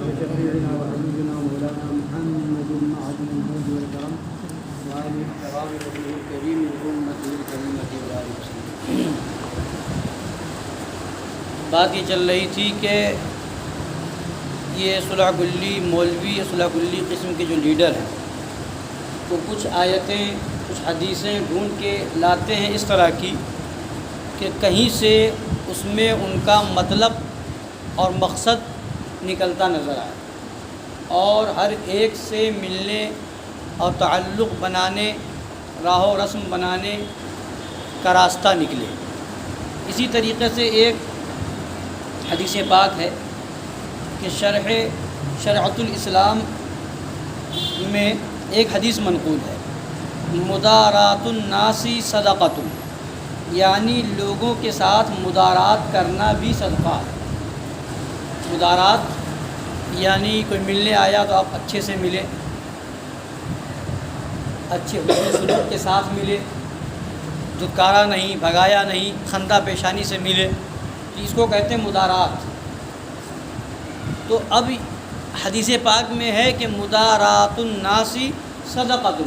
وشفيعنا وحبيبنا مولانا محمد معدن الجود والكرم وآل الكرام وجهه الكريم وأمته الكريمة وآل وسلم. بات یہ چل رہی تھی کہ یہ صلح کلی مولوی صلح کلی قسم کے جو لیڈر ہیں وہ کچھ آیتیں کچھ حدیثیں ڈھونڈ کے لاتے ہیں اس طرح کی کہ کہیں سے اس میں ان کا مطلب اور مقصد نکلتا نظر آئے اور ہر ایک سے ملنے اور تعلق بنانے راہ و رسم بنانے کا راستہ نکلے. اسی طریقے سے ایک حدیث پاک ہے کہ شرعۃ الاسلام میں ایک حدیث منقول ہے مدارات الناس صدقۃ، یعنی لوگوں کے ساتھ مدارات کرنا بھی صدقہ ہے. مدارات یعنی کوئی ملنے آیا تو آپ اچھے سے ملے، اچھے حسن سلوک کے ساتھ ملے، دھتکارا نہیں، بھگایا نہیں، خندہ پیشانی سے ملے، تو اس کو کہتے ہیں مدارات. تو اب حدیث پاک میں ہے کہ مدارات الناس صدقۃ،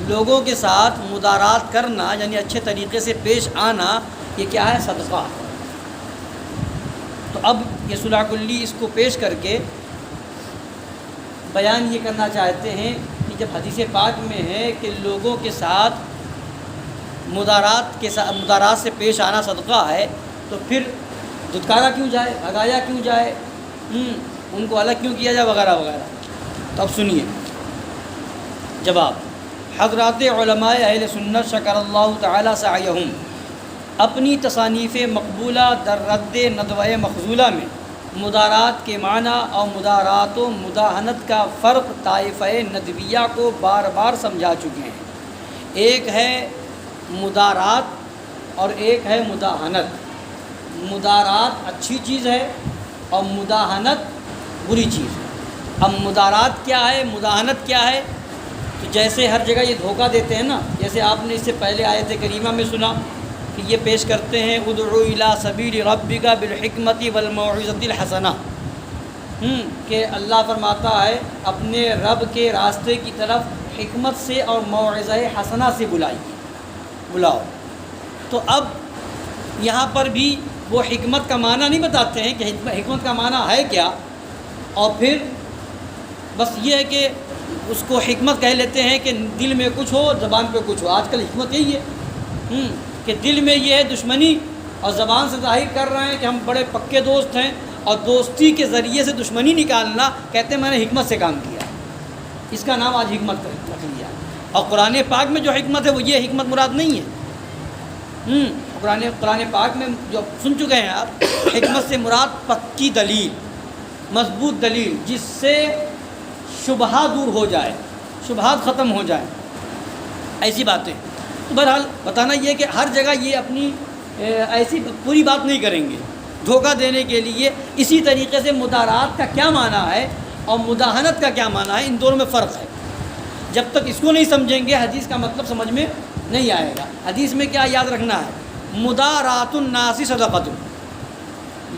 لوگوں کے ساتھ مدارات کرنا یعنی اچھے طریقے سے پیش آنا یہ کیا ہے؟ صدقہ. تو اب یہ صلح کلی اس کو پیش کر کے بیان یہ کرنا چاہتے ہیں کہ جب حدیث پاک میں ہے کہ لوگوں کے ساتھ مدارات سے پیش آنا صدقہ ہے، تو پھر دھتکارا کیوں جائے، بھگایا کیوں جائے، ان کو الگ کیوں کیا جائے وغیرہ وغیرہ. تو اب سنیے جواب. حضرات علماء اہل سنت شکر اللہ تعالی سعیہم اپنی تصانیف مقبولہ در رد ندوہ مخذولہ میں مدارات کے معنی اور مدارات و مداہنت کا فرق طائفہ ندویہ کو بار بار سمجھا چکے ہیں. ایک ہے مدارات اور ایک ہے مداہنت. مدارات اچھی چیز ہے اور مداہنت بری چیز ہے. اب مدارات کیا ہے، مداہنت کیا ہے؟ تو جیسے ہر جگہ یہ دھوکہ دیتے ہیں نا، جیسے آپ نے اس سے پہلے آیت کریمہ میں سنا کہ یہ پیش کرتے ہیں ادعو الی سبیل ربک بالحکمت والموعظۃ الحسنہ، کہ اللہ فرماتا ہے اپنے رب کے راستے کی طرف حکمت سے اور موعظہ حسنہ سے بلاؤ. تو اب یہاں پر بھی وہ حکمت کا معنی نہیں بتاتے ہیں کہ حکمت کا معنی ہے کیا، اور پھر بس یہ ہے کہ اس کو حکمت کہہ لیتے ہیں کہ دل میں کچھ ہو زبان پہ کچھ ہو. آج کل حکمت یہی ہے کہ دل میں یہ ہے دشمنی اور زبان سے ظاہر کر رہے ہیں کہ ہم بڑے پکے دوست ہیں، اور دوستی کے ذریعے سے دشمنی نکالنا کہتے ہیں میں نے حکمت سے کام کیا. اس کا نام آج حکمت رکھ لیا. اور قرآن پاک میں جو حکمت ہے وہ یہ حکمت مراد نہیں ہے. قرآن پاک میں جو سن چکے ہیں آپ، حکمت سے مراد پکی دلیل، مضبوط دلیل جس سے شبہات دور ہو جائے، شبہات ختم ہو جائیں، ایسی باتیں. تو بہرحال بتانا یہ کہ ہر جگہ یہ اپنی ایسی پوری بات نہیں کریں گے دھوکہ دینے کے لیے. اسی طریقے سے مدارات کا کیا معنی ہے اور مداہنت کا کیا معنی ہے، ان دونوں میں فرق ہے. جب تک اس کو نہیں سمجھیں گے حدیث کا مطلب سمجھ میں نہیں آئے گا. حدیث میں کیا یاد رکھنا ہے؟ مدارات الناس صدقۃ،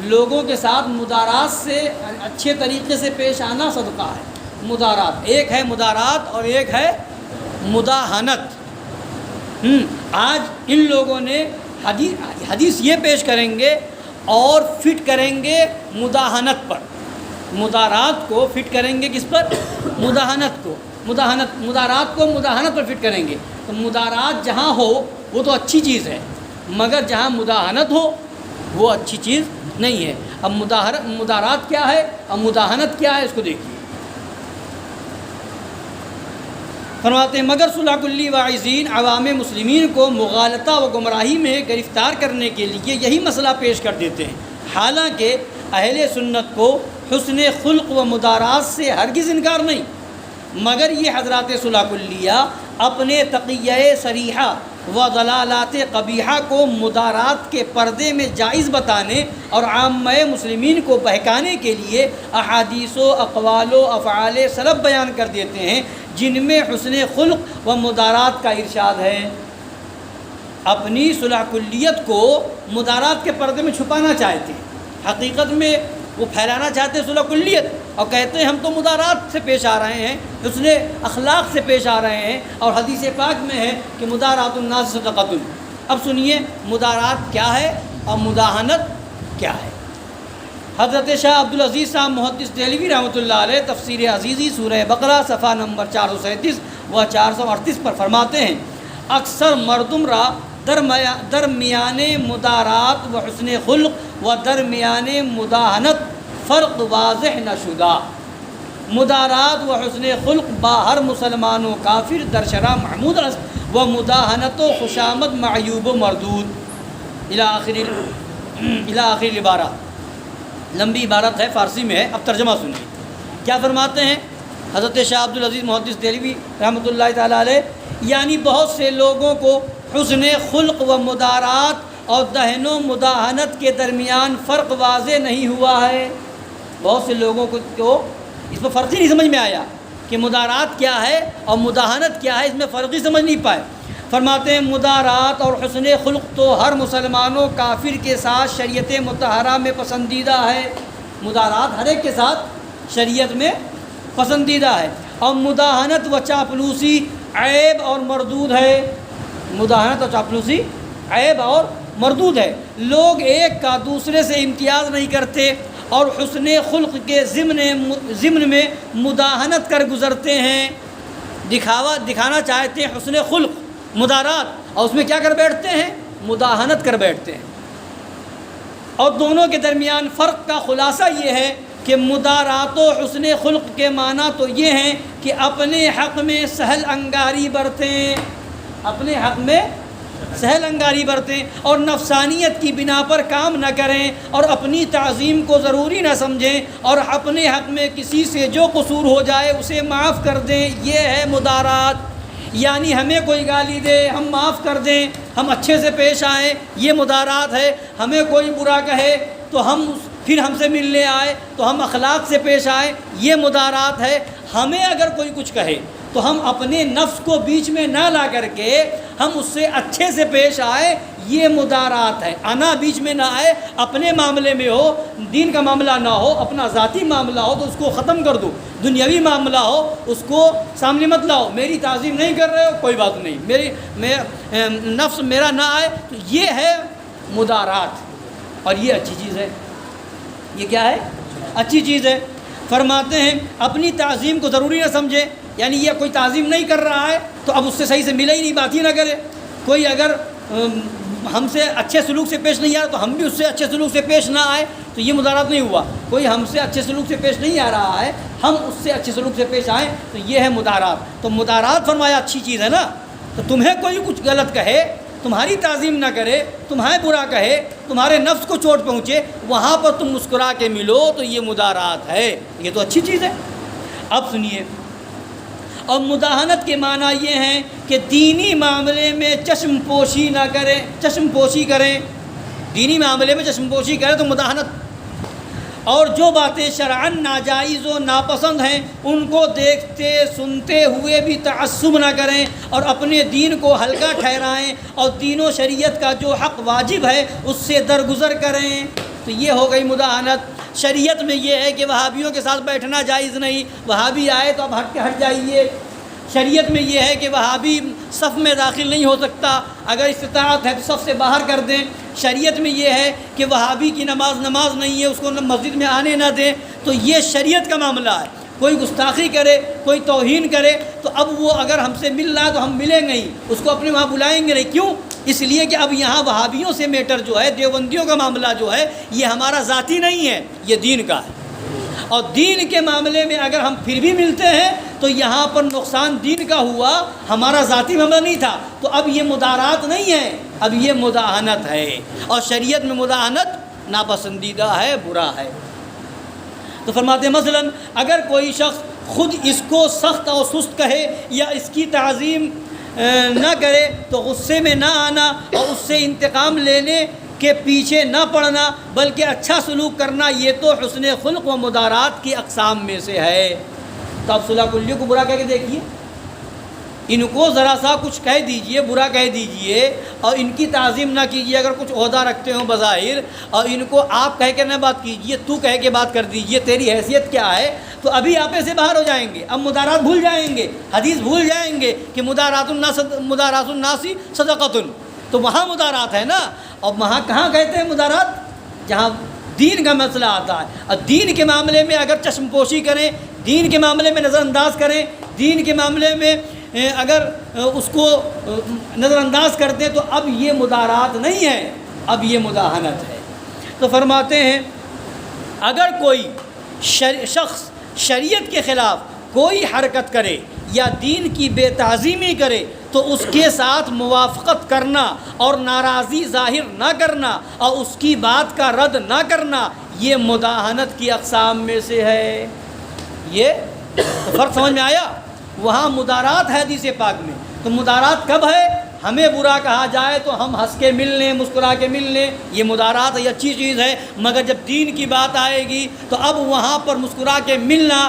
لوگوں کے ساتھ مدارات سے اچھے طریقے سے پیش آنا صدقہ ہے. مدارات ایک ہے مدارات اور ایک ہے مداہنت. آج ان لوگوں نے حدیث یہ پیش کریں گے اور فٹ کریں گے مداہنت پر. مدارات کو فٹ کریں گے کس پر؟ مداہنت کو. مدارات کو مداہنت پر فٹ کریں گے. تو مدارات جہاں ہو وہ تو اچھی چیز ہے، مگر جہاں مداہنت ہو وہ اچھی چیز نہیں ہے. اب مدارات کیا ہے اور مداہنت کیا ہے اس کو دیکھیے. فرماتے ہیں مگر صلح کلی واعظین عوام مسلمین کو مغالطہ و گمراہی میں گرفتار کرنے کے لیے یہی مسئلہ پیش کر دیتے ہیں. حالانکہ اہل سنت کو حسن خلق و مدارات سے ہرگز انکار نہیں، مگر یہ حضرات صلح کلیہ اپنے تقیہ صریحہ و ضلالات قبیحہ کو مدارات کے پردے میں جائز بتانے اور عامہ مسلمین کو بہکانے کے لیے احادیث و اقوال و افعال سلف بیان کر دیتے ہیں جن میں حسن خلق و مدارات کا ارشاد ہے. اپنی صلح کلیت کو مدارات کے پردے میں چھپانا چاہتے ہیں، حقیقت میں وہ پھیلانا چاہتے ہیں صلح کلیت، اور کہتے ہیں ہم تو مدارات سے پیش آ رہے ہیں، حسن اخلاق سے پیش آ رہے ہیں، اور حدیث پاک میں ہے کہ مدارات الناس صدقۃ۔ اب سنیے مدارات کیا ہے اور مداہنت کیا ہے۔ حضرت شاہ عبدالعزیز صاحب محدث دہلوی رحمۃ اللہ علیہ تفسیر عزیزی سورہ بقرہ صفحہ نمبر 437 و 438 پر فرماتے ہیں، اکثر مردم را درمیان مدارات و حسن خلق و درمیان مداہنت فرق واضح نشدہ۔ مدارات و حسن خلق باہر مسلمان و کافر در شرع محمود است و مداہنت و خوشامد معیوب و مردود الی آخر العبارات۔ لمبی عبارت ہے، فارسی میں ہے، اب ترجمہ سنیے کیا فرماتے ہیں حضرت شاہ عبدالعزیز محدث دہلوی رحمۃ اللہ تعالیٰ علیہ، یعنی بہت سے لوگوں کو حسن خلق و مدارات اور دہن و مداہنت کے درمیان فرق واضح نہیں ہوا ہے۔ بہت سے لوگوں کو اس میں فرق ہی نہیں سمجھ میں آیا کہ مدارات کیا ہے اور مداہنت کیا ہے، اس میں فرق ہی سمجھ نہیں پائے۔ فرماتے ہیں مدارات اور حسن خلق تو ہر مسلمانوں کافر کے ساتھ شریعت مطہرہ میں پسندیدہ ہے۔ مدارات ہر ایک کے ساتھ شریعت میں پسندیدہ ہے، اور مداہنت و چاپلوسی عیب اور مردود ہے۔ مداہنت اور چاپلوسی عیب اور مردود ہے۔ لوگ ایک کا دوسرے سے امتیاز نہیں کرتے اور حسن خلق کے ضمن میں مداہنت کر گزرتے ہیں۔ دکھانا چاہتے ہیں حسن خلق مدارات، اور اس میں کیا کر بیٹھتے ہیں؟ مداہنت کر بیٹھتے ہیں۔ اور دونوں کے درمیان فرق کا خلاصہ یہ ہے کہ مدارات و حسن خلق کے معنی تو یہ ہیں کہ اپنے حق میں سہل انگاری برتیں، اپنے حق میں سہل انگاری برتیں اور نفسانیت کی بنا پر کام نہ کریں اور اپنی تعظیم کو ضروری نہ سمجھیں، اور اپنے حق میں کسی سے جو قصور ہو جائے اسے معاف کر دیں۔ یہ ہے مدارات، یعنی ہمیں کوئی گالی دے ہم معاف کر دیں، ہم اچھے سے پیش آئیں، یہ مدارات ہے۔ ہمیں کوئی برا کہے تو پھر ہم سے ملنے آئے تو ہم اخلاق سے پیش آئیں، یہ مدارات ہے۔ ہمیں اگر کوئی کچھ کہے تو ہم اپنے نفس کو بیچ میں نہ لا کر کے ہم اس سے اچھے سے پیش آئے، یہ مدارات ہے۔ انا بیچ میں نہ آئے، اپنے معاملے میں ہو، دین کا معاملہ نہ ہو، اپنا ذاتی معاملہ ہو تو اس کو ختم کر دو، دنیاوی معاملہ ہو اس کو سامنے مت لاؤ۔ میری تعظیم نہیں کر رہے ہو کوئی بات نہیں، نفس میرا نہ آئے، تو یہ ہے مدارات، اور یہ اچھی چیز ہے۔ یہ کیا ہے؟ اچھی چیز ہے۔ فرماتے ہیں اپنی تعظیم کو ضروری نہ سمجھے، یعنی یہ کوئی تعظیم نہیں کر رہا ہے تو اب اس سے صحیح سے ملے ہی نہیں، بات ہی نہ کرے۔ کوئی اگر ہم سے اچھے سلوک سے پیش نہیں آ رہا تو ہم بھی اس سے اچھے سلوک سے پیش نہ آئے، تو یہ مدارات نہیں ہوا۔ کوئی ہم سے اچھے سلوک سے پیش نہیں آ رہا ہے، ہم اس سے اچھے سلوک سے پیش آئیں، تو یہ ہے مدارات۔ تو مدارات فرمایا اچھی چیز ہے نا۔ تو تمہیں کوئی کچھ غلط کہے، تمہاری تعظیم نہ کرے، تمہیں برا کہے، تمہارے نفس کو چوٹ پہنچے، وہاں پر تم مسکرا کے ملو، تو یہ مدارات ہے، یہ تو اچھی چیز ہے۔ اب سنیے، اور مداہنت کے معنی یہ ہیں کہ دینی معاملے میں چشم پوشی نہ کریں، چشم پوشی کریں، دینی معاملے میں چشم پوشی کریں تو مداہنت۔ اور جو باتیں شرعاً ناجائز و ناپسند ہیں ان کو دیکھتے سنتے ہوئے بھی تعصب نہ کریں اور اپنے دین کو ہلکا ٹھہرائیں، اور دین و شریعت کا جو حق واجب ہے اس سے درگزر کریں، تو یہ ہو گئی مداہنت۔ شریعت میں یہ ہے کہ وہابیوں کے ساتھ بیٹھنا جائز نہیں، وہابی آئے تو اب ہٹ جائیے۔ شریعت میں یہ ہے کہ وہابی صف میں داخل نہیں ہو سکتا، اگر استطاعت ہے تو صف سے باہر کر دیں۔ شریعت میں یہ ہے کہ وہابی کی نماز نہیں ہے، اس کو مسجد میں آنے نہ دیں، تو یہ شریعت کا معاملہ ہے۔ کوئی گستاخی کرے، کوئی توہین کرے، تو اب وہ اگر ہم سے مل رہا ہے تو ہم ملیں گے ہی، اس کو اپنے وہاں بلائیں گے نہیں۔ کیوں؟ اس لیے کہ اب یہاں وہابیوں سے میٹر جو ہے، دیوبندیوں کا معاملہ جو ہے، یہ ہمارا ذاتی نہیں ہے، یہ دین کا ہے۔ اور دین کے معاملے میں اگر ہم پھر بھی ملتے ہیں تو یہاں پر نقصان دین کا ہوا، ہمارا ذاتی معاملہ نہیں تھا، تو اب یہ مدارات نہیں ہے، اب یہ مداہنت ہے، اور شریعت میں مداہنت ناپسندیدہ ہے، برا ہے۔ تو فرماتے ہیں مثلا اگر کوئی شخص خود اس کو سخت اور سست کہے یا اس کی تعظیم نہ کرے تو غصے میں نہ آنا اور اس سے انتقام لینے کے پیچھے نہ پڑنا بلکہ اچھا سلوک کرنا، یہ تو حسن خلق و مدارات کی اقسام میں سے ہے۔ تو اب صلح کلیہ کو برا کہہ کے دیکھیے، ان کو ذرا سا کچھ کہہ دیجئے، برا کہہ دیجئے اور ان کی تعظیم نہ کیجئے، اگر کچھ عہدہ رکھتے ہوں بظاہر، اور ان کو آپ کہہ کے نہ بات کیجئے، تو کہہ کے بات کر دیجئے، تیری حیثیت کیا ہے، تو ابھی آپے سے باہر ہو جائیں گے، اب مدارات بھول جائیں گے، حدیث بھول جائیں گے کہ مدارات الناس صدقۃ، تو وہاں مدارات ہے نا، اور وہاں کہاں کہتے ہیں مدارات؟ جہاں دین کا مسئلہ آتا ہے، اور دین کے معاملے میں اگر چشم پوشی کریں، دین کے معاملے میں نظر انداز کریں، دین کے معاملے میں اگر اس کو نظر انداز کرتے ہیں، تو اب یہ مدارات نہیں ہے، اب یہ مداہنت ہے۔ تو فرماتے ہیں اگر کوئی شخص شریعت کے خلاف کوئی حرکت کرے یا دین کی بے تعظیمی کرے تو اس کے ساتھ موافقت کرنا اور ناراضی ظاہر نہ کرنا اور اس کی بات کا رد نہ کرنا، یہ مداہنت کی اقسام میں سے ہے۔ یہ فرق سمجھ میں آیا؟ وہاں مدارات ہے حدیث پاک میں، تو مدارات کب ہے؟ ہمیں برا کہا جائے تو ہم ہنس کے مل لیں، مسکرا کے مل لیں، یہ مدارات ہے، یہ اچھی چیز ہے، مگر جب دین کی بات آئے گی تو اب وہاں پر مسکرا کے ملنا،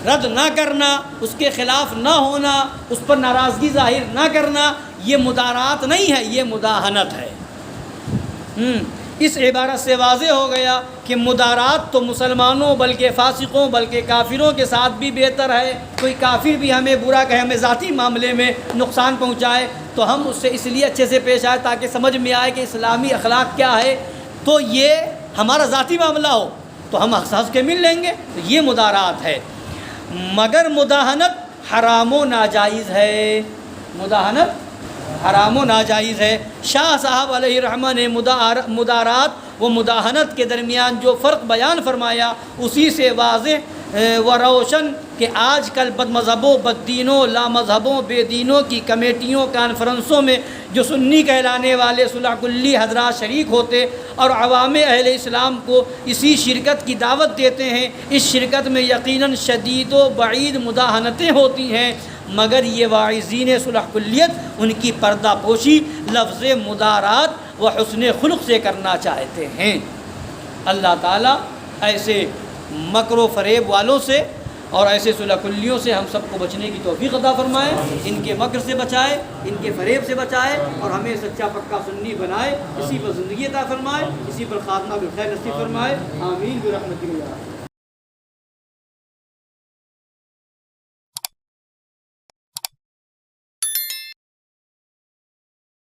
رد نہ کرنا، اس کے خلاف نہ ہونا، اس پر ناراضگی ظاہر نہ کرنا، یہ مدارات نہیں ہے، یہ مداہنت ہے۔ اس عبارت سے واضح ہو گیا کہ مدارات تو مسلمانوں بلکہ فاسقوں بلکہ کافروں کے ساتھ بھی بہتر ہے۔ کوئی کافر بھی ہمیں برا کہے، ہمیں ذاتی معاملے میں نقصان پہنچائے تو ہم اس سے اس لیے اچھے سے پیش آئے تاکہ سمجھ میں آئے کہ اسلامی اخلاق کیا ہے، تو یہ ہمارا ذاتی معاملہ ہو تو ہم ہنس کے مل لیں گے، تو یہ مدارات ہے۔ مگر مداہنت حرام و ناجائز ہے، مداہنت حرام و ناجائز ہے۔ شاہ صاحب علیہ رحمہ نے مدارات و مداہنت کے درمیان جو فرق بیان فرمایا اسی سے واضح و روشن کہ آج کل بد مذہبوں، بد دینوں، لامذہبوں، بے دینوں کی کمیٹیوں، کانفرنسوں میں جو سنی کہلانے والے صلح کلی حضرات شریک ہوتے اور عوام اہل اسلام کو اسی شرکت کی دعوت دیتے ہیں، اس شرکت میں یقیناً شدید و بعید مداہنتیں ہوتی ہیں، مگر یہ واعظین صلح کلیت ان کی پردہ پوشی لفظ مدارات و حسن خلق سے کرنا چاہتے ہیں۔ اللہ تعالیٰ ایسے مکر و فریب والوں سے اور ایسے صلح کلیوں سے ہم سب کو بچنے کی توفیق عطا فرمائے، ان کے مکر سے بچائے، ان کے فریب سے بچائے اور ہمیں سچا پکا سنی بنائے، اسی پر زندگی عطا فرمائے، اسی پر خاتمہ بالخیر نصیب فرمائے، آمین برحمتہ اللہ۔